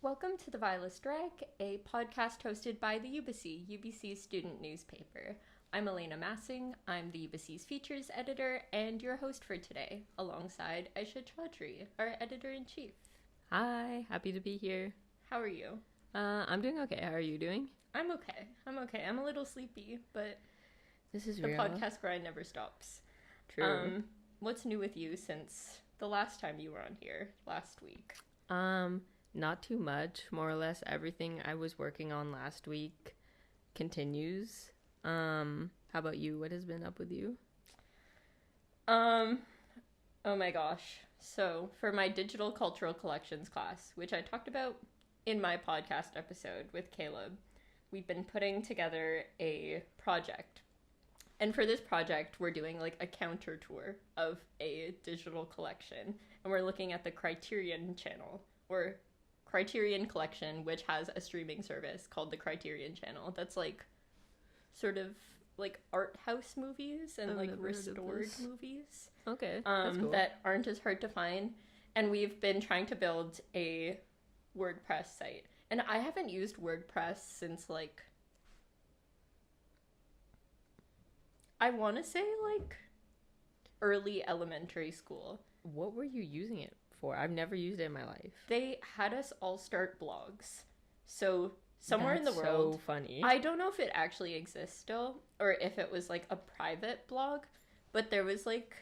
Welcome to the Vilest Rag, a podcast hosted by the Ubyssey, Ubyssey's student newspaper. I'm Elena Massing, I'm the Ubyssey's features editor, and your host for today, alongside Ayla Chaudhry, our editor-in-chief. Hi, happy to be here. How are you? I'm doing okay. How are you doing? I'm okay. I'm a little sleepy, but this is the real. podcast grind never stops. True. What's new with you since the last time you were on here, last week? Not too much. More or less everything I was working on last week continues. How about you? What has been up with you? Oh my gosh. So, for my digital cultural collections class, which I talked about in my podcast episode with Caleb, we've been putting together a project. And for this project, we're doing like a counter tour of a digital collection. And we're looking at the Criterion channel, or Criterion Collection, which has a streaming service called the Criterion Channel. That's like sort of like art house movies and like restored movies. Okay, that's cool. That aren't as hard to find. And we've been trying to build a WordPress site. And I haven't used WordPress since like, I want to say like early elementary school. What were you using it for? I've never used it in my life. They had us all start blogs. So somewhere That's in the world. so funny. I don't know if it actually exists still or if it was like a private blog, but there was like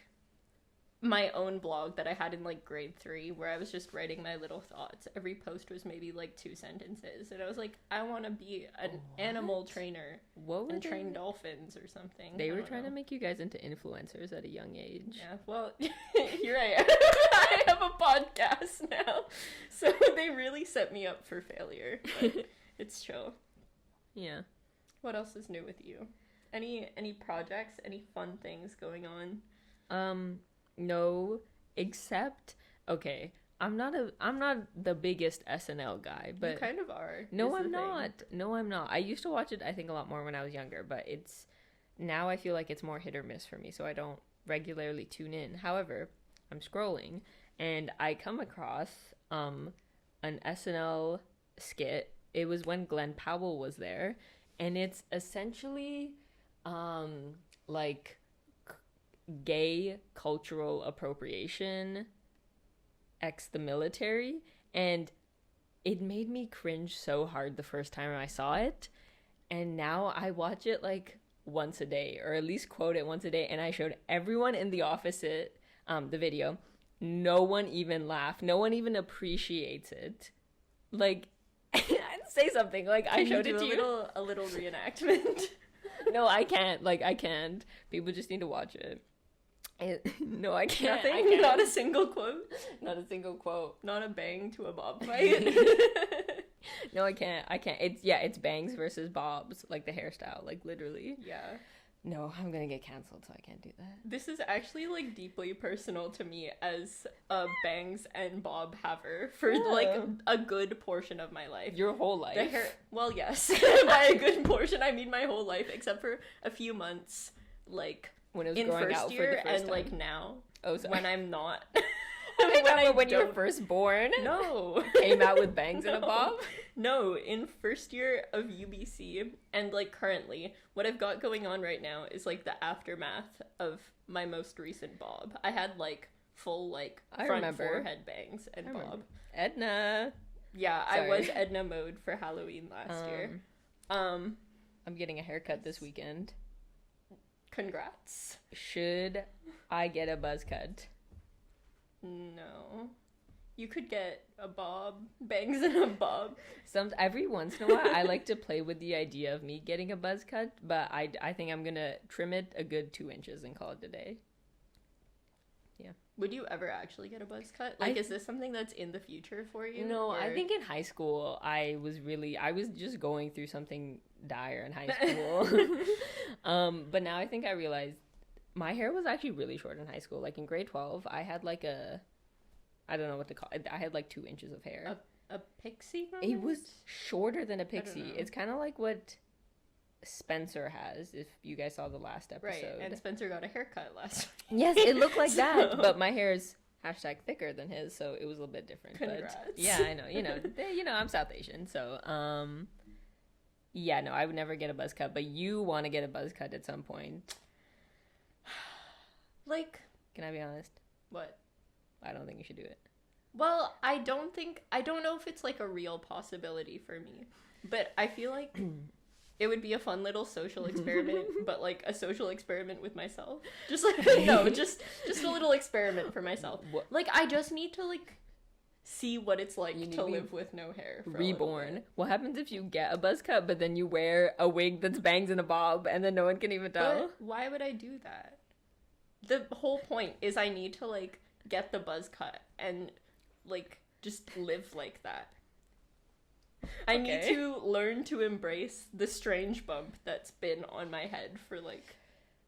my own blog that I had in like grade 3 where I was just writing my little thoughts. Every post was maybe like 2 sentences, and I was like, I want to be an animal trainer and train dolphins or something. They were trying to make you guys into influencers at a young age. Yeah, well, here I am. I have a podcast now, so they really set me up for failure. But it's chill. Yeah. What else is new with you? Any projects? Any fun things going on? No, except I'm not the biggest SNL guy, but you kind of are. No, I'm not. No, I'm not. I used to watch it, I think, a lot more when I was younger, but now I feel like it's more hit or miss for me, so I don't regularly tune in. However, I'm scrolling and I come across an SNL skit. It was when Glenn Powell was there, and it's essentially like gay cultural appropriation ex the military, and it made me cringe so hard the first time I saw it, and now I watch it like once a day, or at least quote it once a day, and I showed everyone in the office the video. No one even laughed. No one even appreciates it. Like, say something. Like, I showed it to you. A little reenactment. No, I can't. Like, I can't. People just need to watch it. No, I can't. Nothing? I can't. Not a single quote? Not a single quote. Not a bang to a bob fight? No, I can't. It's bangs versus bobs. Like, the hairstyle. Like, literally. Yeah. No, I'm gonna get canceled, so I can't do that. This is actually, like, deeply personal to me as a bangs and bob haver for, like, a good portion of my life. Your whole life? The hair... Well, yes. By a good portion, I mean my whole life, except for a few months, like, when it was in growing first out year for the first and, time. like, now. Oh, sorry. When I'm not. When you were first born? No. Came out with bangs and a bob? No, in first year of UBC, and like currently, what I've got going on right now is like the aftermath of my most recent bob. I had like full like front forehead bangs and bob. Edna. Yeah, Sorry. I was Edna mode for Halloween last year. I'm getting a haircut this weekend. Congrats. Should I get a buzz cut? No. You could get a bob, bangs and a bob. Every once in a while, I like to play with the idea of me getting a buzz cut, but I think I'm gonna trim it a good 2 inches and call it a day. Yeah. Would you ever actually get a buzz cut? Like, is this something that's in the future for you? No, or... I think in high school, I was just going through something dire in high school. But now I think I realized my hair was actually really short in high school. Like in grade 12, I had like I don't know what to call it. I had like 2 inches of hair. a pixie moment? It was shorter than a pixie. know. It's kind of like what Spencer has, if you guys saw the last episode. Right, and Spencer got a haircut last week. Yes, it looked like that, but my hair is hashtag thicker than his, so it was a little bit different. Congrats. But yeah, I know. I'm South Asian, so yeah, no, I would never get a buzz cut, but you want to get a buzz cut at some point. Like, can I be honest? What? I don't think you should do it. Well, I don't know if it's like a real possibility for me, but I feel like it would be a fun little social experiment, but like a social experiment with myself. Just like, no, just a little experiment for myself. What? Like, I just need to like see what it's like You need to to be live with no hair. For Reborn. What happens if you get a buzz cut, but then you wear a wig that's bangs and a bob, and then no one can even tell? But why would I do that? The whole point is I need to like get the buzz cut and like just live like that. I need to learn to embrace the strange bump that's been on my head for like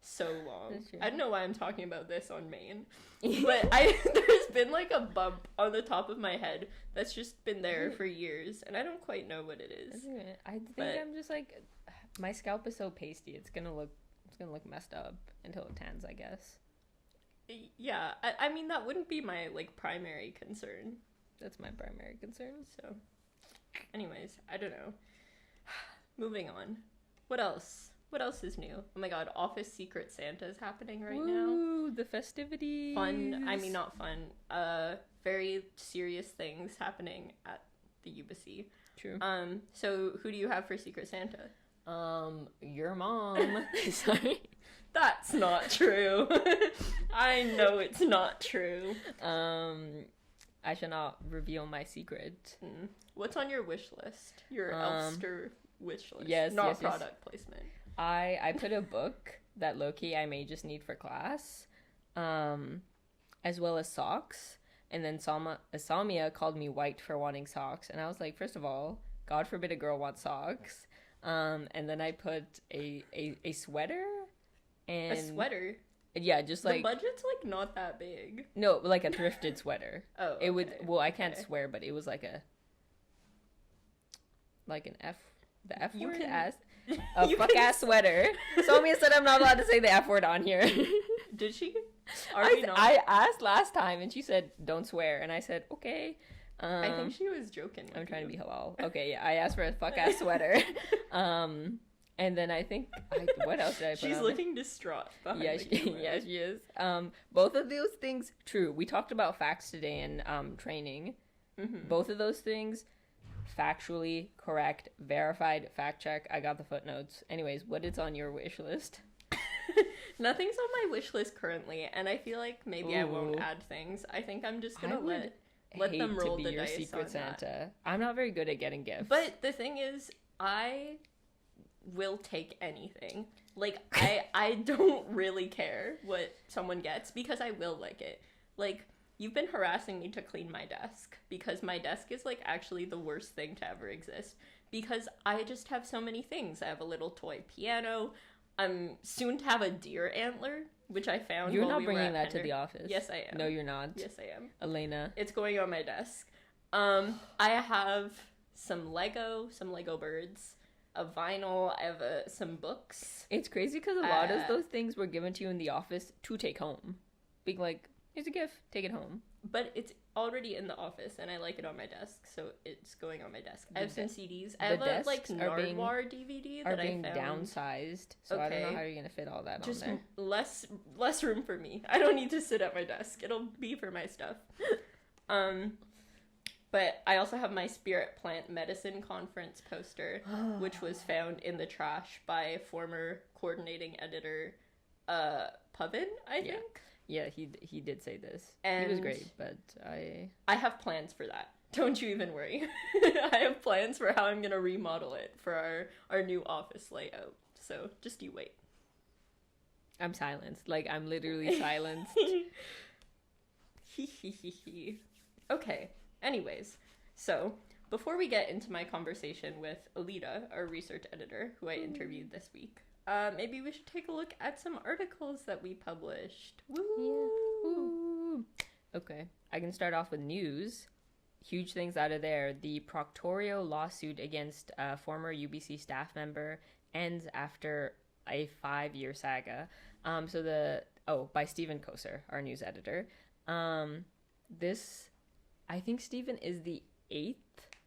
so long. I don't know why I'm talking about this on Maine, but there's been like a bump on the top of my head that's just been there for years, and I don't quite know what it is. I think I'm just like, my scalp is so pasty. It's gonna look messed up until it tans, I guess. Yeah, I mean that wouldn't be my like primary concern. That's my primary concern. So, anyways, I don't know. Moving on. What else? What else is new? Oh my god, Office Secret Santa is happening right now. Ooh, the festivities. Fun. I mean, not fun. Very serious things happening at the Ubyssey. True. So who do you have for Secret Santa? Your mom. Sorry. That's not true. I know it's not true. I shall not reveal my secret. What's on your wish list? Your Elfster wish list. Yes, not product placement. I put a book that low-key I may just need for class, as well as socks. And then Saumya called me white for wanting socks, and I was like, first of all, God forbid a girl wants socks. And then I put a sweater. And a sweater? Yeah, just like... The budget's like not that big. No, like a thrifted sweater. Oh, okay. It would... Well, I can't swear, but it was like a... Like an F... The F word? A fuck-ass sweater. Saumya said I'm not allowed to say the F word on here. Did she? I asked last time, and she said, don't swear. And I said, okay. I think she was joking. I'm trying to be halal. Okay, yeah, I asked for a fuck-ass sweater. And then I think, what else did I put She's on looking distraught behind the camera. Yeah, she is. Both of those things, true. We talked about facts today in training. Mm-hmm. Both of those things, factually correct, verified, fact check. I got the footnotes. Anyways, what is on your wish list? Nothing's on my wish list currently, and I feel like maybe I won't add things. I think I'm just gonna let them roll the dice Secret on Santa. that. I'm not very good at getting gifts. But the thing is, I will take anything. Like, I don't really care what someone gets because I will like it. Like, you've been harassing me to clean my desk because my desk is like actually the worst thing to ever exist because I just have so many things. I have a little toy piano. I'm soon to have a deer antler, which I found. You're not bringing that to the office. Yes, I am. No, you're not. Yes, I am. Elena. It's going on my desk. I have some Lego birds, a vinyl. I have some books. It's crazy because a lot of those things were given to you in the office to take home. Being like, here's a gift, take it home. But it's already in the office, and I like it on my desk, so it's going on my desk. I have some CDs. I have a like Nardwar DVD that I found. Downsized, so I don't know how you're gonna fit all that just on there. Less room for me. I don't need to sit at my desk. It'll be for my stuff. But I also have my Spirit Plant Medicine Conference poster, which was found in the trash by former coordinating editor, Puvin, I think. Yeah, he did say this. And he was great, but I have plans for that. Don't you even worry. I have plans for how I'm going to remodel it for our new office layout. So just you wait. I'm silenced. Like, I'm literally silenced. Okay. Anyways, so before we get into my conversation with Elita, our research editor, who I interviewed this week, maybe we should take a look at some articles that we published. Woo! Yeah. Woo. Okay, I can start off with news. huge things out of there. The Proctorio lawsuit against a former Ubyssey staff member ends after a 5-year saga. By Stephen Koser, our news editor. I think Stephen is the 8th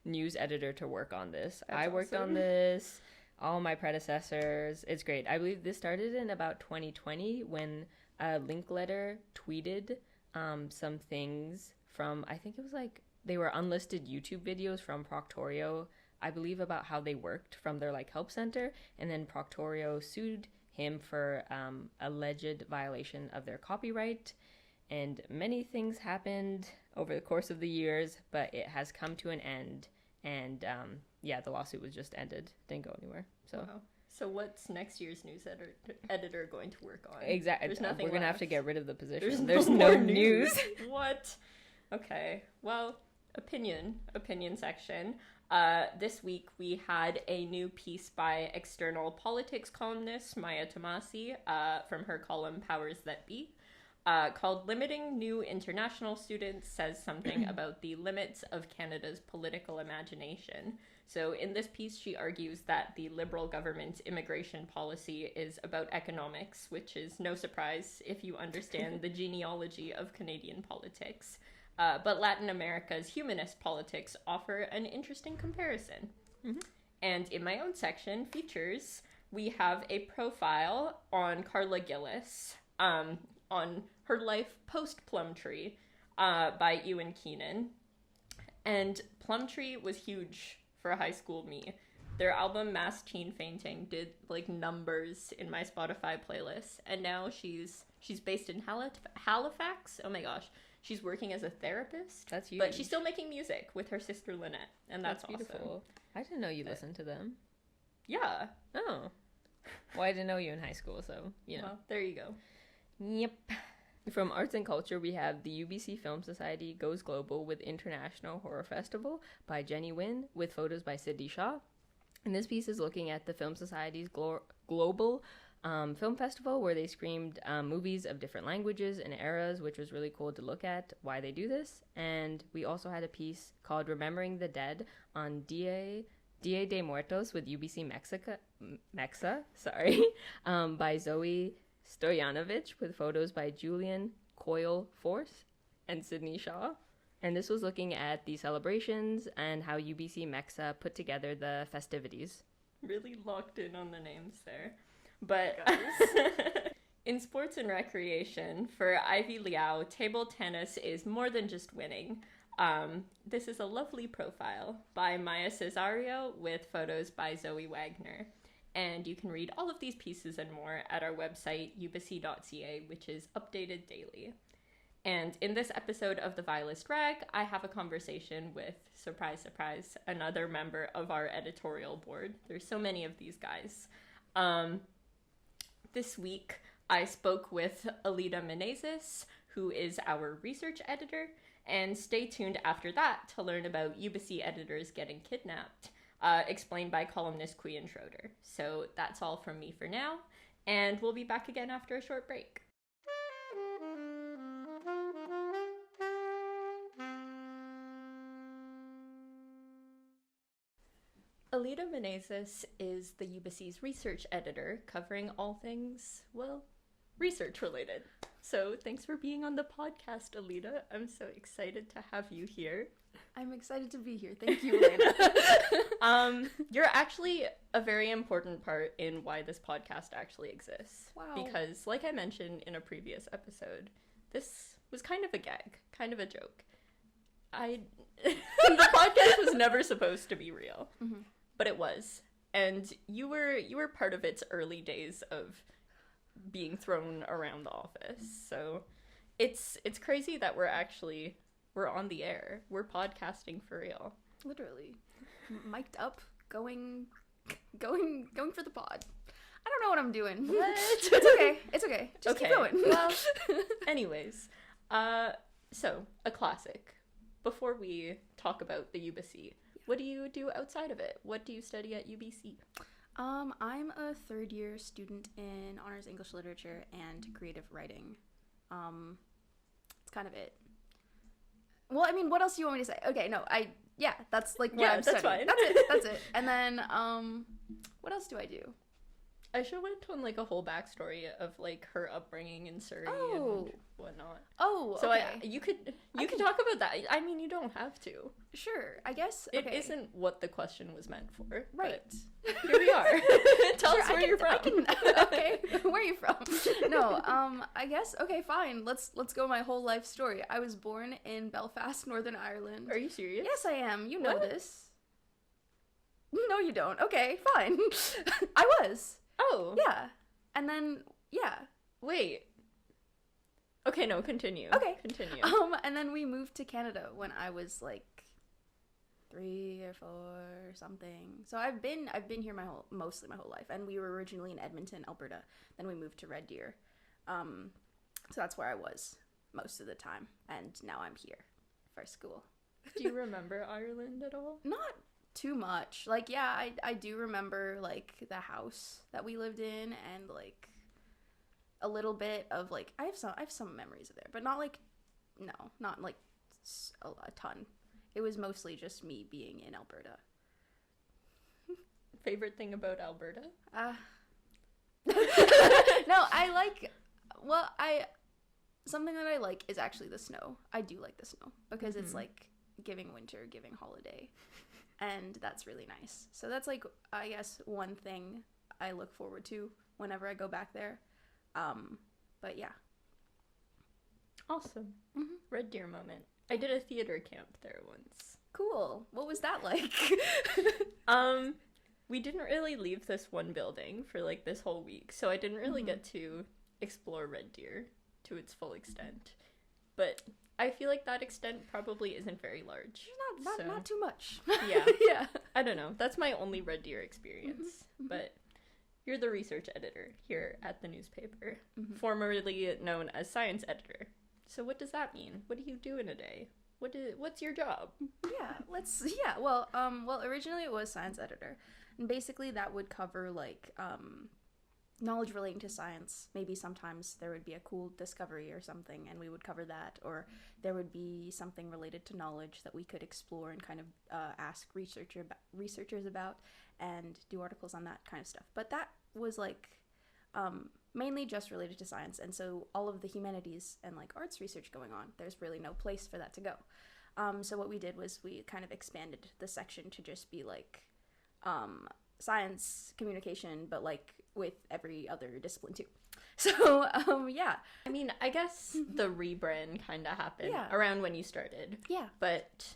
news editor to work on this. That's I worked awesome. on this, all my predecessors. It's great. I believe this started in about 2020 when Linkletter tweeted some things from, I think it was like, they were unlisted YouTube videos from Proctorio, I believe, about how they worked from their like help center, and then Proctorio sued him for alleged violation of their copyright. And many things happened over the course of the years, but it has come to an end. And the lawsuit was just ended. Didn't go anywhere. So. Wow. So what's next year's news editor going to work on? Exactly. There's nothing We're going to have left. to get rid of the position. There's no more news. What? Okay. Well, opinion section. This week we had a new piece by external politics columnist Maya Tomasi from her column Powers That Be, called Limiting New International Students Says Something About the Limits of Canada's Political Imagination. So in this piece, she argues that the Liberal government's immigration policy is about economics, which is no surprise if you understand the genealogy of Canadian politics. But Latin America's humanist politics offer an interesting comparison. Mm-hmm. And in my own section, features, we have a profile on Carla Gillis, on her life post-Plumtree, by Ewan Keenan. And Plumtree was huge for high school me. Their album Mass Teen Fainting did like numbers in my Spotify playlist. And now she's based in Halifax. Oh my gosh. She's working as a therapist. That's huge. But she's still making music with her sister Lynette. And that's beautiful. Awesome. I didn't know you listened to them. Yeah. Oh. Well, I didn't know you in high school, so, you know. Well, there you go. Yep. From arts and culture, we have the Ubyssey Film Society Goes Global with International Horror Festival by Jenny Wynn, with photos by Sydney Shaw. And this piece is looking at the Film Society's global film festival, where they screened movies of different languages and eras, which was really cool to look at why they do this. And we also had a piece called Remembering the Dead on Dia de Muertos with Ubyssey Mexa, by Zoe Stoyanovich, with photos by Julian Coyle-Forth and Sydney Shaw. And this was looking at the celebrations and how Ubyssey Mexa put together the festivities. Really locked in on the names there. But in sports and recreation, for Ivy Liao, table tennis is more than just winning. This is a lovely profile by Maya Cesario with photos by Zoe Wagner. And you can read all of these pieces and more at our website, ubyssey.ca, which is updated daily. And in this episode of the Vilest Rag, I have a conversation with, surprise, surprise, another member of our editorial board. There's so many of these guys. This week, I spoke with Elita Menezes, who is our research editor, and stay tuned after that to learn about Ubyssey editors getting kidnapped, explained by columnist Quyen Schroeder. So that's all from me for now, and we'll be back again after a short break. Elita Menezes is the Ubyssey's research editor, covering all things, well, research related. So thanks for being on the podcast, Elita. I'm so excited to have you here. I'm excited to be here. Thank you, Elena. You're actually a very important part in why this podcast actually exists. Wow. Because, like I mentioned in a previous episode, this was kind of a gag, kind of a joke. The podcast was never supposed to be real, but it was. And you were part of its early days of being thrown around the office. So it's crazy that we're on the air. We're podcasting for real. Literally. Mic'd up, going for the pod. I don't know what I'm doing. What? It's okay. Just keep going. Well, anyways, so a classic. Before we talk about the Ubyssey, what do you do outside of it? What do you study at UBC? I'm a third-year student in honors English literature and creative writing. It's kind of it. Well, I mean, what else do you want me to say? Okay, no, that's like what Yeah, I'm that's studying. fine. That's it. And then, what else do I do? I should went on like a whole backstory of like her upbringing in Surrey Oh. and whatnot. Oh, So okay. you could talk about that. I mean, you don't have to. Sure, I guess. It Okay. isn't what the question was meant for. Right. But here we are. Tell Sure, us where you're from. Okay, where are you from? No, I guess, okay, fine. Let's go my whole life story. I was born in Belfast, Northern Ireland. Are you serious? Yes, I am. You know What? this. No, you don't. Okay, fine. I was. Oh. Yeah. And then, yeah. Wait. Okay, no, continue. Okay. Continue. And then we moved to Canada when I was like 3 or 4 or something. So I've been here mostly my whole life. And we were originally in Edmonton, Alberta. Then we moved to Red Deer. So that's where I was most of the time. And now I'm here for school. Do you remember Ireland at all? Not too much. Like, yeah, I do remember like the house that we lived in and like a little bit of like I have some memories of there, but not like not like a ton. It was mostly just me being in Alberta. Favorite thing about Alberta? No, something that I like is actually the snow. I do like the snow because it's like giving winter, giving holiday. And that's really nice. So that's like, I guess, one thing I look forward to whenever I go back there. But yeah. Awesome. Mm-hmm. Red Deer moment. I did a theater camp there once. Cool. What was that like? We didn't really leave this one building for like this whole week, so I didn't really get to explore Red Deer to its full extent. But I feel like that extent probably isn't very large. Not too much. Yeah. Yeah. I don't know. That's my only Red Deer experience. But you're the research editor here at the newspaper, formerly known as science editor. So what does that mean? What do you do in a day? What's your job? Well, originally it was science editor. And basically that would cover like knowledge relating to science. Maybe sometimes there would be a cool discovery or something and we would cover that, or there would be something related to knowledge that we could explore and kind of ask researchers about and do articles on that kind of stuff. But that was like mainly just related to science, and so all of the humanities and like arts research going on, there's really no place for that to go. So what we did was we kind of expanded the section to just be like science communication, but like with every other discipline too. So yeah. I mean, I guess the rebrand kind of happened Yeah. around when you started. Yeah. But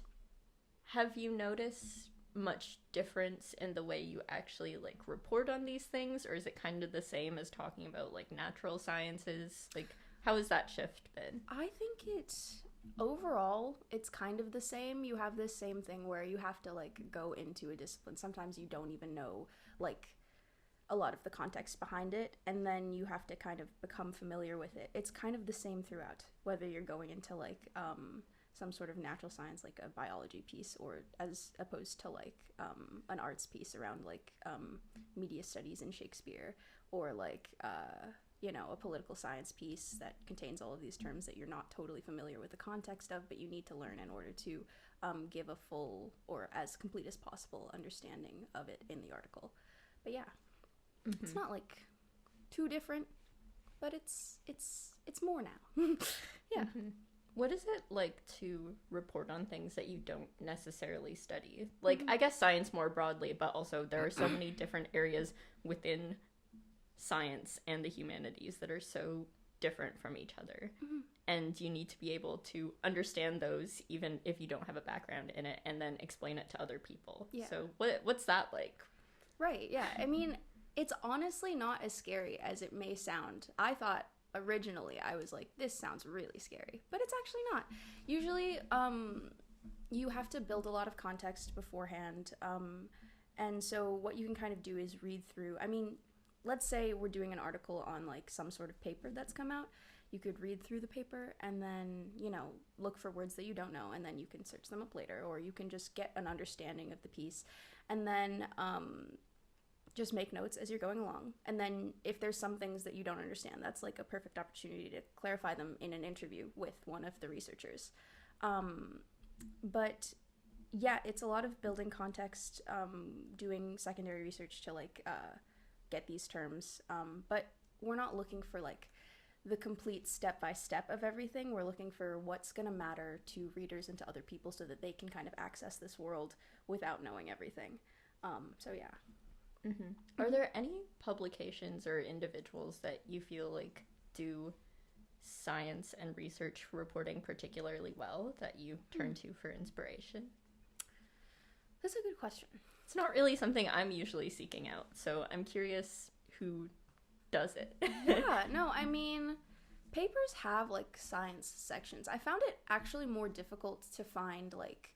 have you noticed much difference in the way you actually like report on these things, or is it kind of the same as talking about like natural sciences? Like, how has that shift been? I think overall it's kind of the same. You have this same thing where you have to like go into a discipline. Sometimes you don't even know like a lot of the context behind it, and then you have to kind of become familiar with it. It's kind of the same throughout, whether you're going into like some sort of natural science like a biology piece, or as opposed to like an arts piece around like media studies in Shakespeare, or like a political science piece that contains all of these terms that you're not totally familiar with the context of, but you need to learn in order to give a full or as complete as possible understanding of it in the article. But yeah, it's not like too different, but it's more now. Yeah. What is it like to report on things that you don't necessarily study? Like, I guess science more broadly, but also there are so many different areas within science and the humanities that are so different from each other. And you need to be able to understand those even if you don't have a background in it, and then explain it to other people. Yeah. So what's that like? Right, yeah. I mean, it's honestly not as scary as it may sound. I thought originally, I was like, this sounds really scary, but it's actually not. Usually, you have to build a lot of context beforehand, and so what you can kind of do is read through. I mean, let's say we're doing an article on like some sort of paper that's come out. You could read through the paper and then, look for words that you don't know, and then you can search them up later, or you can just get an understanding of the piece, and then just make notes as you're going along. And then if there's some things that you don't understand, that's like a perfect opportunity to clarify them in an interview with one of the researchers. But yeah, it's a lot of building context, doing secondary research to like get these terms. But we're not looking for like the complete step-by-step of everything. We're looking for what's going to matter to readers and to other people so that they can kind of access this world without knowing everything. So yeah. Are there any publications or individuals that you feel like do science and research reporting particularly well that you turn to for inspiration? That's a good question. It's not really something I'm usually seeking out, so I'm curious who does it. Yeah, no, I mean, papers have like science sections. I found it actually more difficult to find like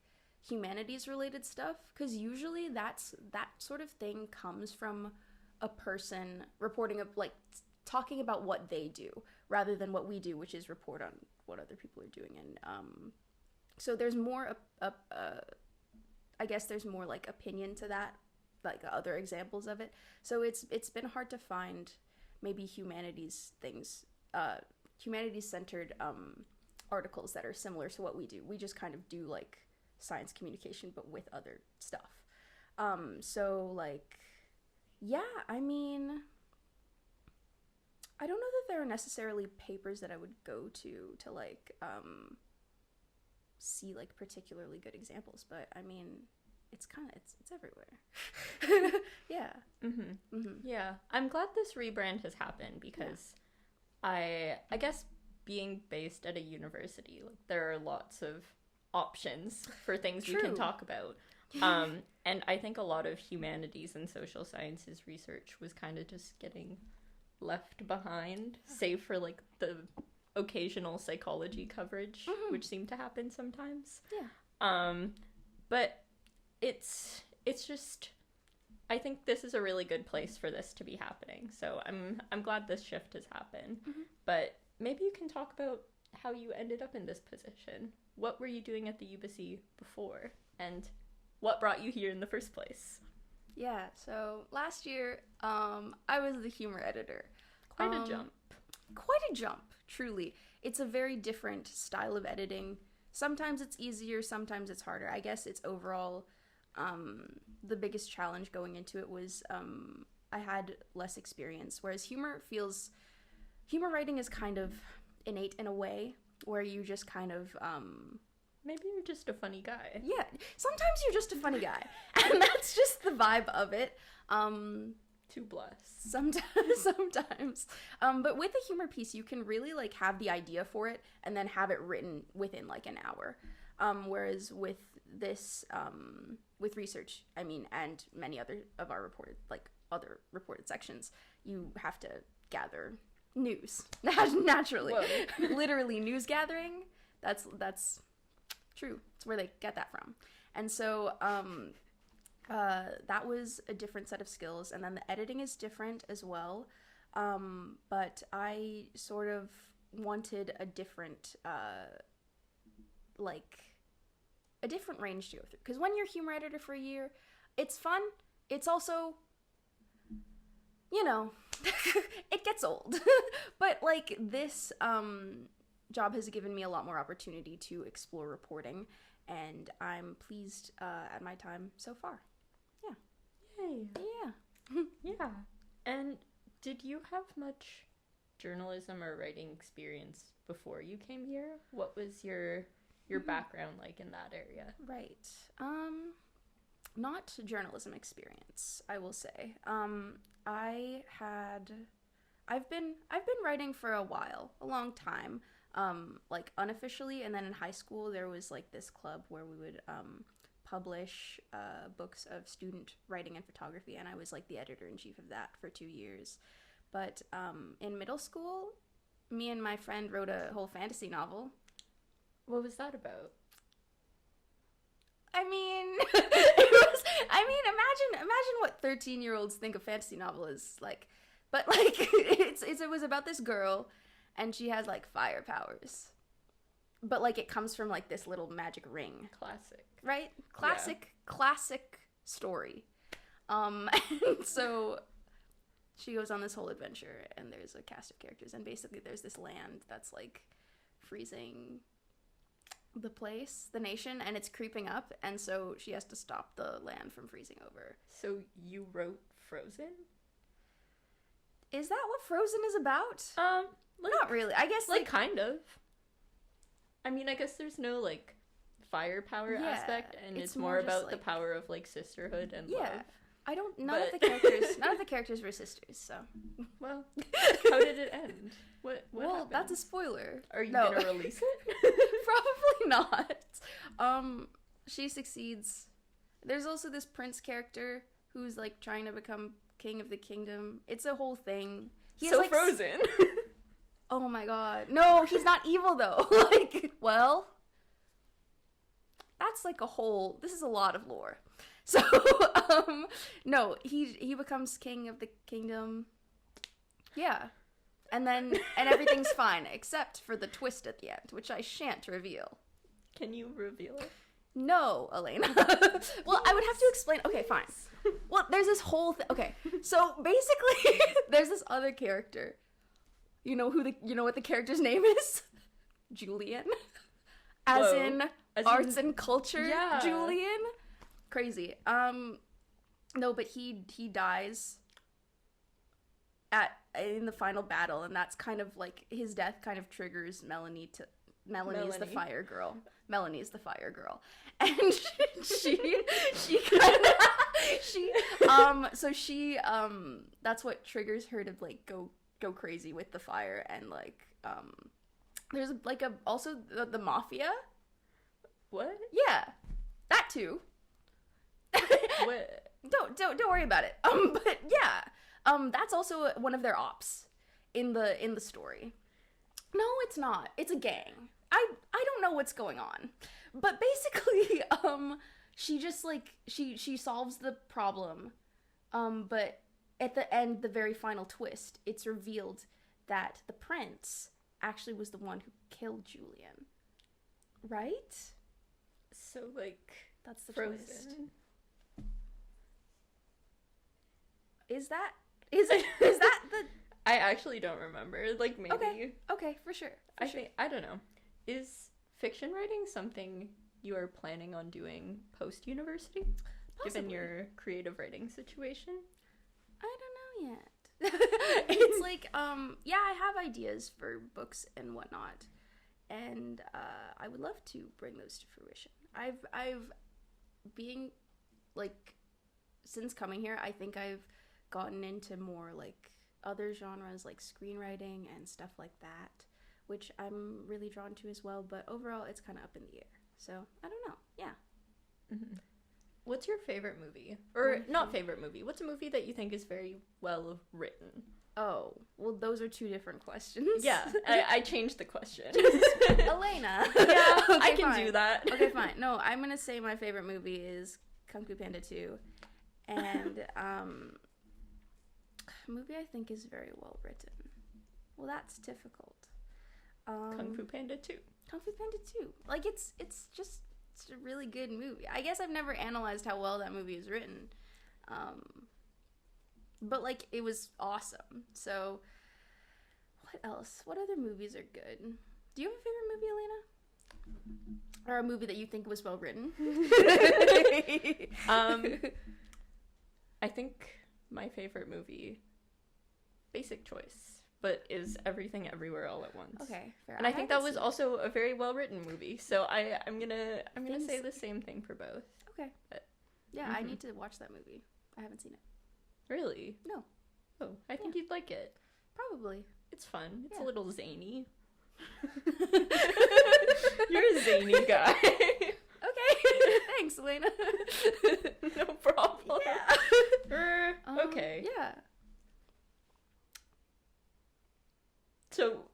humanities related stuff, because usually that sort of thing comes from a person reporting like talking about what they do rather than what we do, which is report on what other people are doing. And so there's more I guess there's more like opinion to that, like other examples of it. So it's been hard to find maybe humanities things, humanities centered articles that are similar to what we do. We just kind of do like science communication but with other stuff. So like, yeah, I mean, I don't know that there are necessarily papers that I would go to like see like particularly good examples, but I mean, it's everywhere. Yeah. Yeah, I'm glad this rebrand has happened because I guess being based at a university, like there are lots of options for things we can talk about. And I think a lot of humanities and social sciences research was kind of just getting left behind, save for like the occasional psychology coverage, which seemed to happen sometimes. Yeah. But it's just, I think this is a really good place for this to be happening. So I'm glad this shift has happened. But maybe you can talk about how you ended up in this position. What were you doing at the Ubyssey before, and what brought you here in the first place? Yeah, so last year, I was the humor editor. Quite a jump. Quite a jump, truly. It's a very different style of editing. Sometimes it's easier, sometimes it's harder. I guess it's overall, the biggest challenge going into it was I had less experience, whereas humor writing is kind of innate in a way, where you just kind of maybe you're just a funny guy. Yeah, sometimes you're just a funny guy, and that's just the vibe of it. Too blessed. Sometimes. But with a humor piece, you can really like have the idea for it and then have it written within like an hour. Whereas with this, with research, I mean, and many other of our other reported sections, you have to gather news naturally. Literally news gathering. That's true. It's where they get that from. And so that was a different set of skills, and then the editing is different as well. But I sort of wanted a different range to go through, because when you're humor editor for a year, it's fun. It's also, you know, it gets old. But like this job has given me a lot more opportunity to explore reporting, and I'm pleased at my time so far. Yeah. Yay. Yeah. Yeah. And did you have much journalism or writing experience before you came here? What was your background like in that area? Right. Not journalism experience, I will say. I've been writing for a while, a long time, like unofficially, and then in high school there was like this club where we would publish books of student writing and photography, and I was like the editor-in-chief of that for 2 years. But in middle school, me and my friend wrote a whole fantasy novel. What was that about? I mean, imagine what 13-year-olds think a fantasy novel is like. But like, it was about this girl, and she has like fire powers. But like, it comes from like this little magic ring. Classic. Right? Classic story. And so she goes on this whole adventure, and there's a cast of characters, and basically there's this land that's like freezing the place, the nation, and it's creeping up, and so she has to stop the land from freezing over. So you wrote Frozen? Is that what Frozen is about? Not really. I guess like kind of. I mean, I guess there's no like firepower aspect, and it's more about like, the power of like sisterhood and love. I don't. None of the characters were sisters. So, well, how did it end? What happened? That's a spoiler. Are you gonna release it? Probably not. She succeeds. There's also this prince character who's like trying to become king of the kingdom. It's a whole thing. He's so like, Frozen. Oh my god. No, he's not evil though. Like, well, that's like a whole. This is a lot of lore. So, no, he becomes king of the kingdom. Yeah. And everything's fine, except for the twist at the end, which I shan't reveal. Can you reveal it? No, Elena. Well, I would have to explain. Okay, fine. Well, there's this whole thing. Okay, so basically, there's this other character. You know what the character's name is? Julian. As in arts and culture, yeah. Julian. Crazy. No, but he dies in the final battle, and that's kind of like his death kind of triggers Melanie is the fire girl. Melanie is the fire girl, and she that's what triggers her to like go crazy with the fire, and like there's like also the mafia. What? Yeah, that too. What? Don't worry about it. But yeah, that's also one of their ops in the story. No, it's not. It's a gang. I don't know what's going on, but basically, she just like she solves the problem, but at the end, the very final twist, it's revealed that the prince actually was the one who killed Julian. Right? So like that's the Frozen. Twist. Is that the? I actually don't remember. Like maybe. Okay, for sure. I don't know. Is fiction writing something you are planning on doing post university? Given your creative writing situation? I don't know yet. It's like yeah, I have ideas for books and whatnot, and I would love to bring those to fruition. I've being like since coming here, I think I've gotten into more like other genres like screenwriting and stuff like that, which I'm really drawn to as well, but overall it's kind of up in the air. So, I don't know. Yeah. Mm-hmm. What's your favorite movie? Or not favorite movie. What's a movie that you think is very well written? Oh, well those are two different questions. Yeah, I changed the question. Elena. Yeah, okay, I can fine. do that. Okay, fine. No, I'm going to say my favorite movie is Kung Fu Panda 2. And movie I think is very well written. Well, that's difficult. Kung Fu Panda 2. Kung Fu Panda 2. Like it's a really good movie. I guess I've never analyzed how well that movie is written. But like it was awesome. So what else? What other movies are good? Do you have a favorite movie, Elena? Or a movie that you think was well written? I think my favorite movie, Basic Choice, but is Everything Everywhere All at Once. Okay, fair. And I think that was also a very well written movie. So I'm gonna say the same thing for both. Okay. But, yeah, I need to watch that movie. I haven't seen it. Really? No. Oh, I think you'd like it. Probably. It's fun. It's a little zany. You're a zany guy. Okay. Thanks, Elena. No problem. Yeah. Okay. Yeah. So,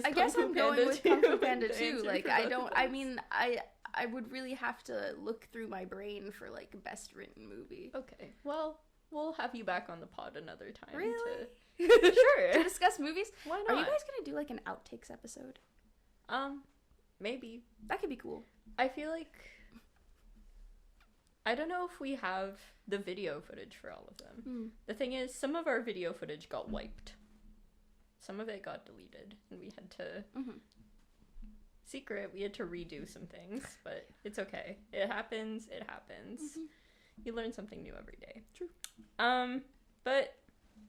I guess I'm going with Kung Fu Panda 2. Like, I would really have to look through my brain for, like, best written movie. Okay. Well, we'll have you back on the pod another time. Really? Sure. To discuss movies? Why not? Are you guys gonna do, like, an outtakes episode? Maybe. That could be cool. I feel like... I don't know if we have the video footage for all of them. The thing is, some of our video footage got wiped. Some of it got deleted, and we had to secret. We had to redo some things, but it's okay. It happens. You learn something new every day. True. But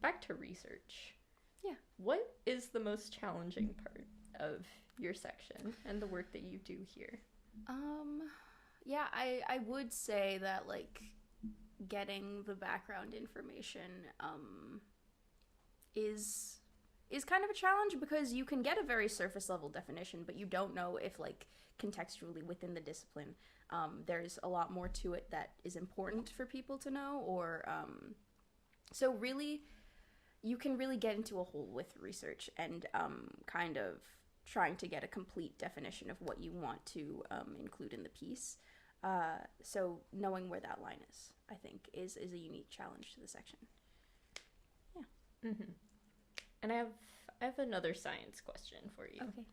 back to research. Yeah. What is the most challenging part of your section and the work that you do here? Yeah, I would say that, like, getting the background information, is kind of a challenge, because you can get a very surface level definition, but you don't know if, like, contextually within the discipline, there's a lot more to it that is important for people to know, or, so really, you can really get into a hole with research and, kind of trying to get a complete definition of what you want to, include in the piece. So knowing where that line is, I think, is a unique challenge to the section. Yeah. Mm-hmm. And I have another science question for you. Okay.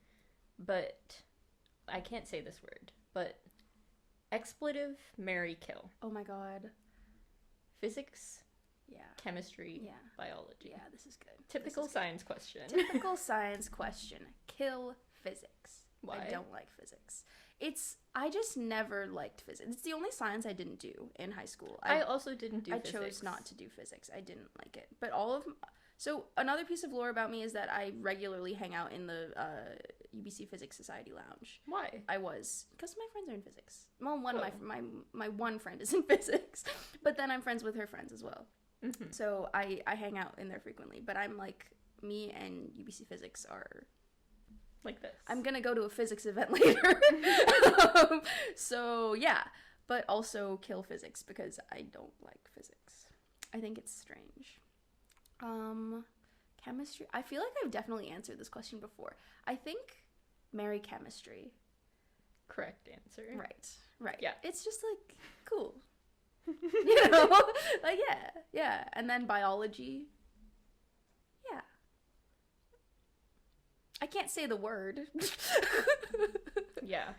But I can't say this word. But expletive, marry, kill. Oh my god. Physics, Yeah. chemistry, Yeah. biology. Yeah, this is good. Typical This is science question. good. Typical science question. Kill physics. Why? I don't like physics. I just never liked physics. It's the only science I didn't do in high school. I also didn't do physics. I chose not to do physics. I didn't like it. But so another piece of lore about me is that I regularly hang out in the Ubyssey Physics Society lounge. Why? Because my friends are in physics. Well, one of my one friend is in physics, but then I'm friends with her friends as well. Mm-hmm. So I hang out in there frequently. But I'm like, me and Ubyssey Physics are like this. I'm gonna go to a physics event later. So yeah, but also kill physics because I don't like physics. I think it's strange. Chemistry. I feel like I've definitely answered this question before. I think marry chemistry. Correct answer. Right. Yeah. It's just like cool. You know? Like yeah. And then biology. Yeah. I can't say the word. Yeah.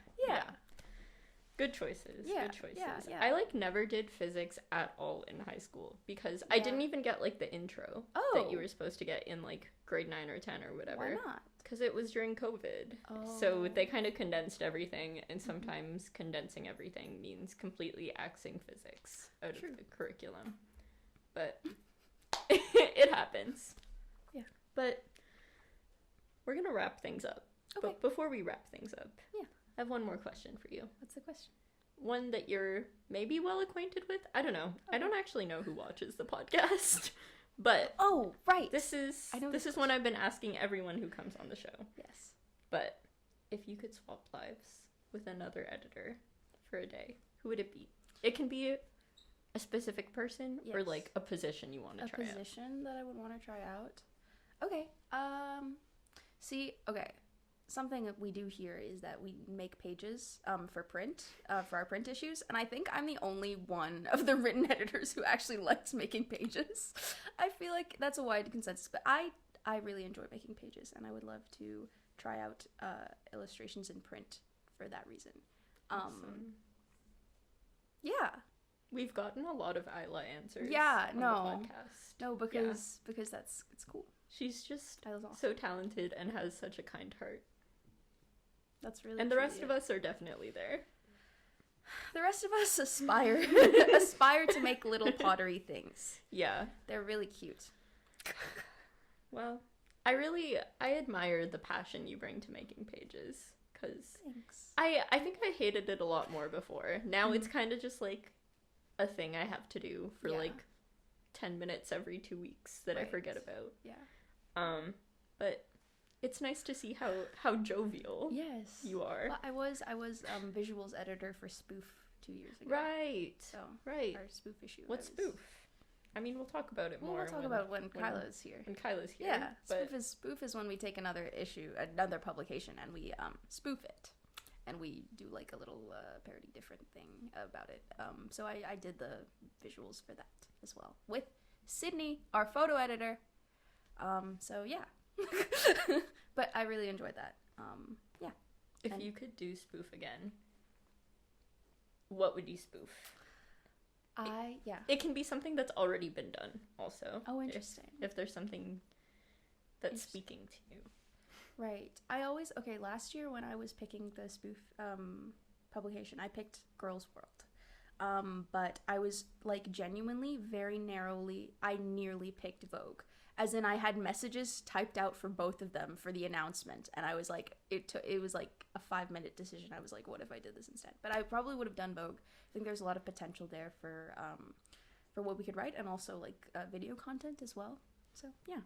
Good choices. Yeah, Good choices. yeah. I never did physics at all in high school because I didn't even get the intro that you were supposed to get in grade 9 or 10 or whatever. Why not? Because it was during COVID. Oh. So they kind of condensed everything, and sometimes condensing everything means completely axing physics out of the curriculum. But it happens. Yeah. But we're going to wrap things up. Okay. But before we wrap things up, yeah, I have one more question for you. What's the question? One that you're maybe well acquainted with. I don't know. Okay. I don't actually know who watches the podcast. But right. This is one I've been asking everyone who comes on the show. Yes. But if you could swap lives with another editor for a day, who would it be? It can be a specific person or a position you want to try out. A position that I would want to try out. Okay. Something that we do here is that we make pages for print, for our print issues, and I think I'm the only one of the written editors who actually likes making pages. I feel like that's a wide consensus, but I really enjoy making pages, and I would love to try out illustrations in print for that reason. Awesome. Yeah. We've gotten a lot of Ayla answers on the podcast. No, because it's cool. She's just awesome. So talented and has such a kind heart. That's really And the rest of us are definitely there. The rest of us aspire to make little pottery things. Yeah. They're really cute. Well, I admire the passion you bring to making pages, because I think I hated it a lot more before. Now it's kind of just a thing I have to do for 10 minutes every 2 weeks that I forget about. Yeah. But it's nice to see how jovial you are. Well, I was visuals editor for Spoof 2 years ago. Right. So right. Our Spoof issue. What's Spoof? I mean, we'll talk about it more. We'll talk about when Kyla's here. When Kyla's here. Yeah. But Spoof is when we take another publication, and we spoof it, and we do a little parody different thing about it. So I did the visuals for that as well with Sydney, our photo editor. So yeah. But I really enjoyed that. Yeah. If you could do spoof again, what would you spoof? It can be something that's already been done also. Oh, interesting. If there's something that's speaking to you. Right. Last year when I was picking the spoof publication, I picked Girls World. But I was, like, genuinely, very narrowly, I nearly picked Vogue. As in, I had messages typed out for both of them for the announcement, and I was like, it was like a 5-minute decision. I was like, what if I did this instead? But I probably would have done Vogue. I think there's a lot of potential there for what we could write, and also, like, video content as well. So, yeah.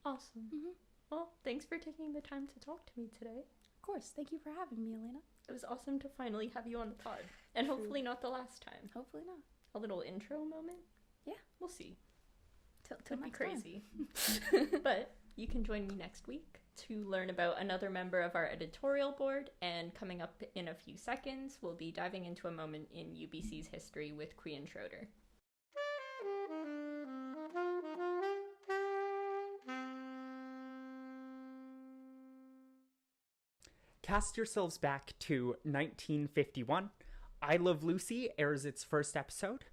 Awesome. Mm-hmm. Well, thanks for taking the time to talk to me today. Of course. Thank you for having me, Elena. It was awesome to finally have you on the pod. And True. hopefully not the last time. Hopefully not. A little intro moment? Yeah. We'll see. Till Could be next crazy. But you can join me next week to learn about another member of our editorial board. And coming up in a few seconds, we'll be diving into a moment in Ubyssey's history with Quyen Schroeder. Cast yourselves back to 1951. I Love Lucy airs its first episode.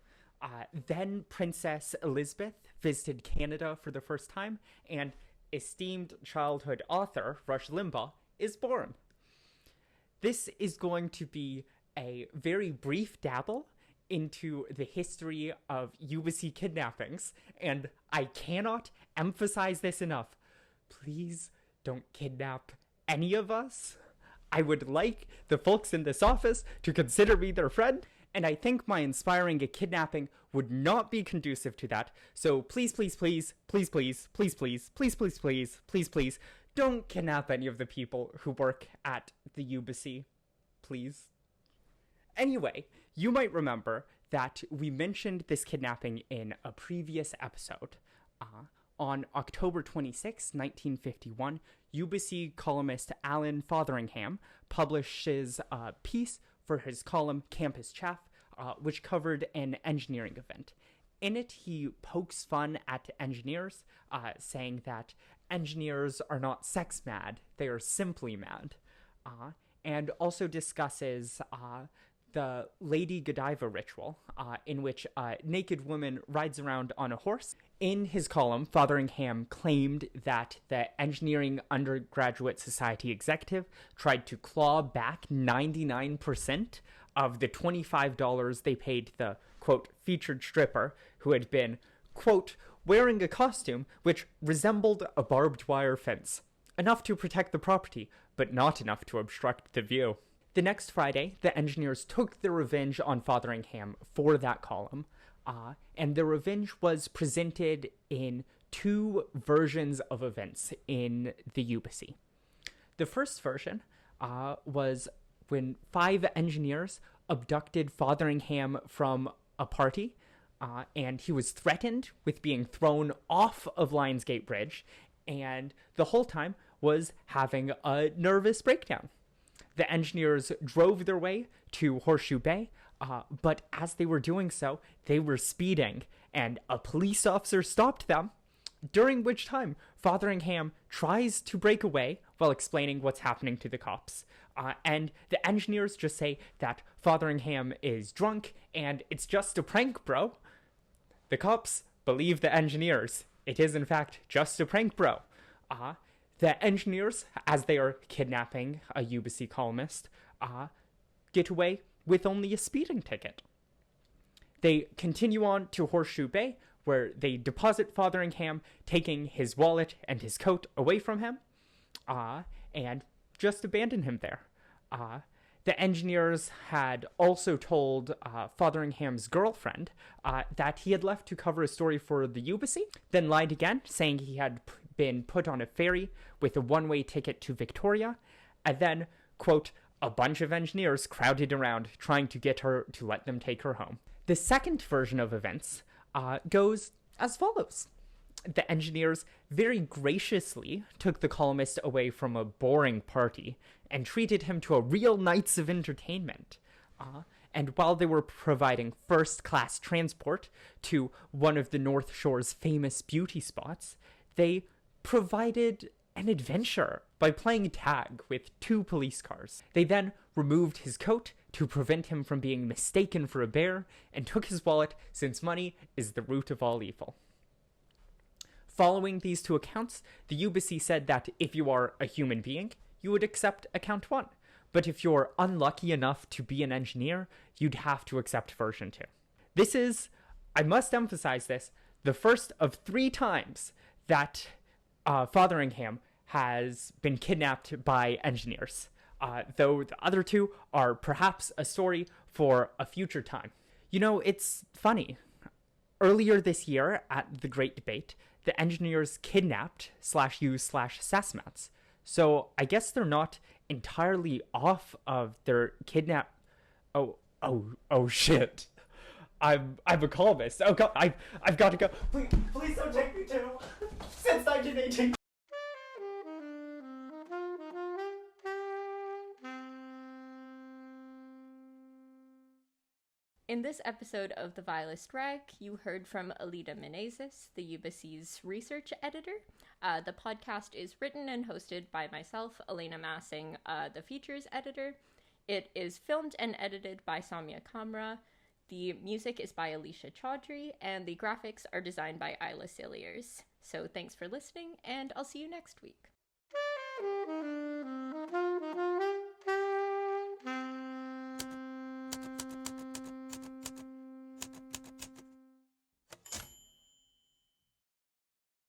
Then Princess Elizabeth visited Canada for the first time, and esteemed childhood author Rush Limbaugh is born. This is going to be a very brief dabble into the history of Ubyssey kidnappings, and I cannot emphasize this enough. Please don't kidnap any of us. I would like the folks in this office to consider me their friend, and I think my inspiring a kidnapping would not be conducive to that. So please, please, please, please, please, please, please, please, please, please, please, please, don't kidnap any of the people who work at the Ubyssey, please. Anyway, you might remember that we mentioned this kidnapping in a previous episode. On October 26, 1951, Ubyssey columnist Alan Fotheringham publishes a piece for his column Campus Chaff, which covered an engineering event. In it, he pokes fun at engineers, saying that engineers are not sex mad, they are simply mad, and also discusses the Lady Godiva ritual, in which a naked woman rides around on a horse. In his column, Fotheringham claimed that the Engineering Undergraduate Society executive tried to claw back 99% of the $25 they paid the, quote, featured stripper who had been, quote, wearing a costume which resembled a barbed wire fence. Enough to protect the property, but not enough to obstruct the view. The next Friday, the engineers took their revenge on Fotheringham for that column, and the revenge was presented in two versions of events in the Ubyssey. The first version was when 5 engineers abducted Fotheringham from a party, and he was threatened with being thrown off of Lionsgate Bridge, and the whole time was having a nervous breakdown. The engineers drove their way to Horseshoe Bay, but as they were doing so, they were speeding, and a police officer stopped them, during which time Fotheringham tries to break away while explaining what's happening to the cops. And the engineers just say that Fotheringham is drunk, and it's just a prank, bro. The cops believe the engineers. It is, in fact, just a prank, bro. The engineers, as they are kidnapping a Ubyssey columnist, get away with only a speeding ticket. They continue on to Horseshoe Bay, where they deposit Fotheringham, taking his wallet and his coat away from him, and just abandon him there. The engineers had also told Fotheringham's girlfriend that he had left to cover a story for the Ubyssey, then lied again, saying he had been put on a ferry with a one-way ticket to Victoria, and then, quote, a bunch of engineers crowded around trying to get her to let them take her home. The second version of events goes as follows. The engineers very graciously took the columnist away from a boring party and treated him to a real nights of entertainment. And while they were providing first-class transport to one of the North Shore's famous beauty spots, they provided an adventure by playing tag with 2 police cars. They then removed his coat to prevent him from being mistaken for a bear, and took his wallet, since money is the root of all evil. Following these two accounts, the Ubyssey said that if you are a human being, you would accept account 1. But if you're unlucky enough to be an engineer, you'd have to accept version 2. This is, I must emphasize this, the first of 3 times that Fotheringham has been kidnapped by engineers, though the other 2 are perhaps a story for a future time. You know, it's funny. Earlier this year, at the Great Debate, the engineers kidnapped /used/Sassmats. So I guess they're not entirely off of their kidnap. Oh shit! I'm a columnist. Oh god, I've got to go. Please don't take me too. Since 1918. In this episode of the Vilest Rag, you heard from Elita Menezes, the Ubyssey's research editor. The podcast is written and hosted by myself, Elena Massing, the features editor. It is filmed and edited by Saumya Kamra. The music is by Alicia Chaudhry, and the graphics are designed by Ayla Cilliers. So thanks for listening, and I'll see you next week.